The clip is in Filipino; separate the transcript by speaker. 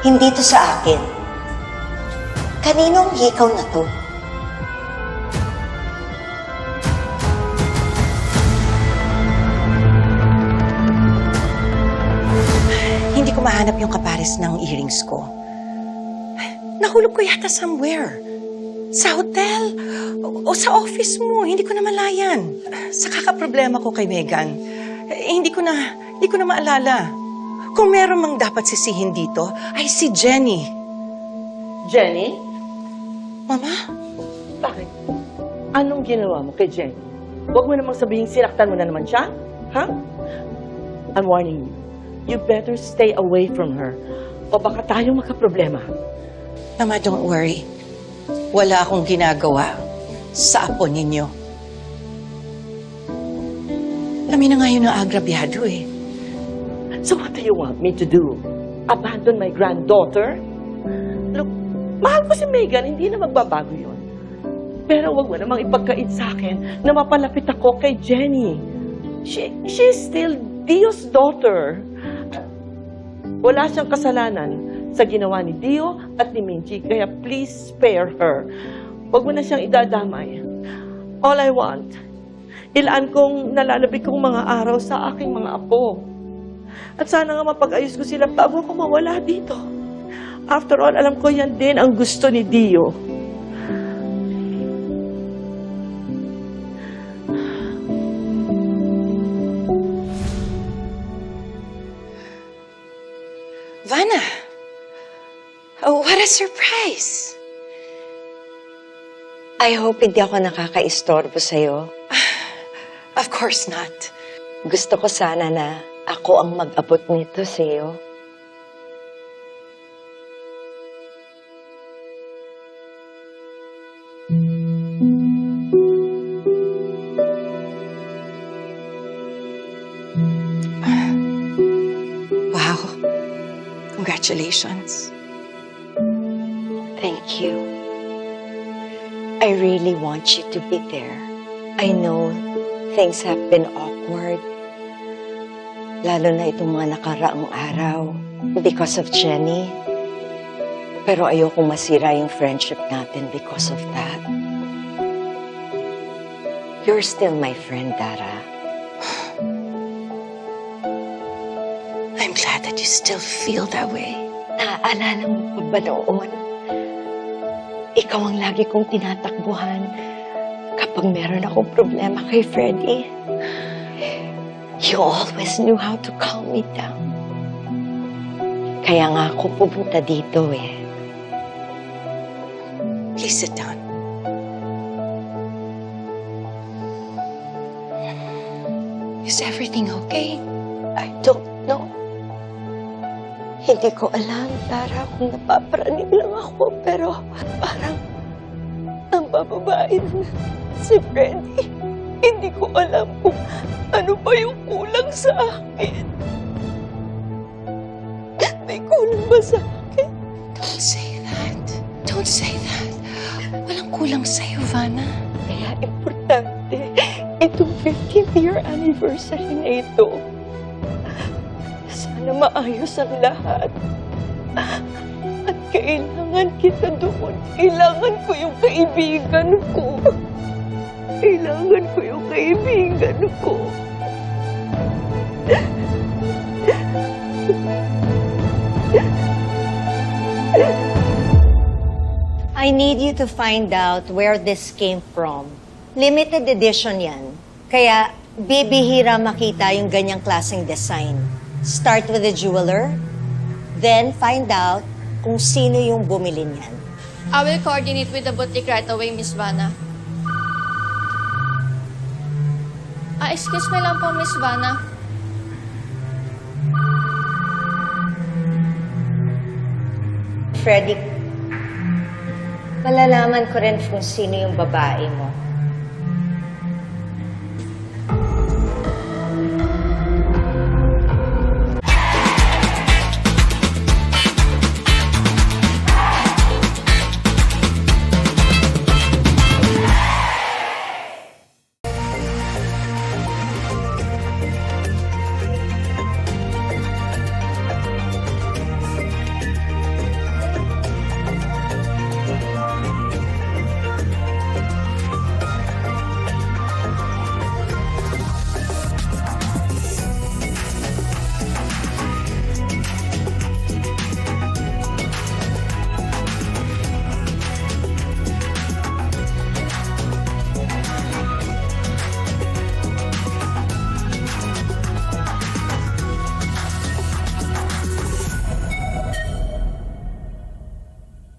Speaker 1: Hindi to sa akin. Kaninong hikaw na to?
Speaker 2: Hindi ko mahanap yung kapares ng earrings ko. Nahulog ko yata somewhere. Sa hotel o sa office mo. Hindi ko na malayan. Sa kakaproblema ko kay Megan, hindi ko na maalala. Kung meron mang dapat sisihin dito, ay si Jenny.
Speaker 3: Jenny?
Speaker 2: Mama?
Speaker 3: Bakit? Anong ginawa mo kay Jenny? Huwag mo namang sabihin sinaktan mo na naman siya. Ha? I'm warning you. You better stay away from her. O baka tayong magkaproblema.
Speaker 2: Mama, don't worry. Wala akong ginagawa sa apo ninyo. Kami na nga yun ang agrabyado eh.
Speaker 3: So what do you want me to do? Abandon my granddaughter? Look, mahal ko si Megan, hindi na magbabago yun. Pero wag mo namang ipagkait sa akin na mapalapit ako kay Jenny. She's still Dio's daughter. Wala siyang kasalanan sa ginawa ni Dio at ni Minchi, kaya please spare her. Wag mo na siyang idadamay. All I want, ilaan kong nalalabig kong mga araw sa aking mga apo. At sana nga mapag-ayos ko sila bago ako mawala dito. After all, alam ko yan din ang gusto ni Dio.
Speaker 2: Vanna! Oh, what a surprise!
Speaker 1: I hope hindi ako nakaka-istorbo sa'yo.
Speaker 2: Of course not.
Speaker 1: Gusto ko sana na ako ang mag-abot nito sa'yo.
Speaker 2: Wow. Congratulations.
Speaker 1: Thank you. I really want you to be there. I know things have been awkward. Lalo na itong mga nakaraang araw because of Jenny. Pero ayoko masira yung friendship natin because of that. You're still my friend, Dara.
Speaker 2: I'm glad that you still feel that way.
Speaker 1: Naaalala mo pa ba noon? Ikaw ang lagi kong tinatakbuhan kapag meron akong problema kay Freddie. You always knew how to calm me down. Kaya nga ako pupunta dito eh.
Speaker 2: Please sit down. Is everything okay?
Speaker 1: I don't know. Hindi ko alam, Tara, kung napapraning lang ako, pero parang ang bababae na si Freddie. Hindi ko alam kung ano pa yung kulang sa akin. May kulang ba sa akin?
Speaker 2: Don't say that. Don't say that. Walang kulang sa'yo, Vanna.
Speaker 1: Kaya importante, itong 15th year anniversary na ito. Sana maayos ang lahat. At kailangan kita doon. Kailangan ko yung kaibigan ko. Kailangan ko yung kaibigan ko.
Speaker 4: I need you to find out where this came from. Limited edition yan. Kaya bibihira makita yung ganyang klaseng design. Start with the jeweler, then find out kung sino yung bumili niyan.
Speaker 5: I will coordinate with the boutique right away, Miss Vanna. Excuse me lang po, Miss Vanna.
Speaker 4: Freddie, malalaman ko rin kung sino yung babae mo.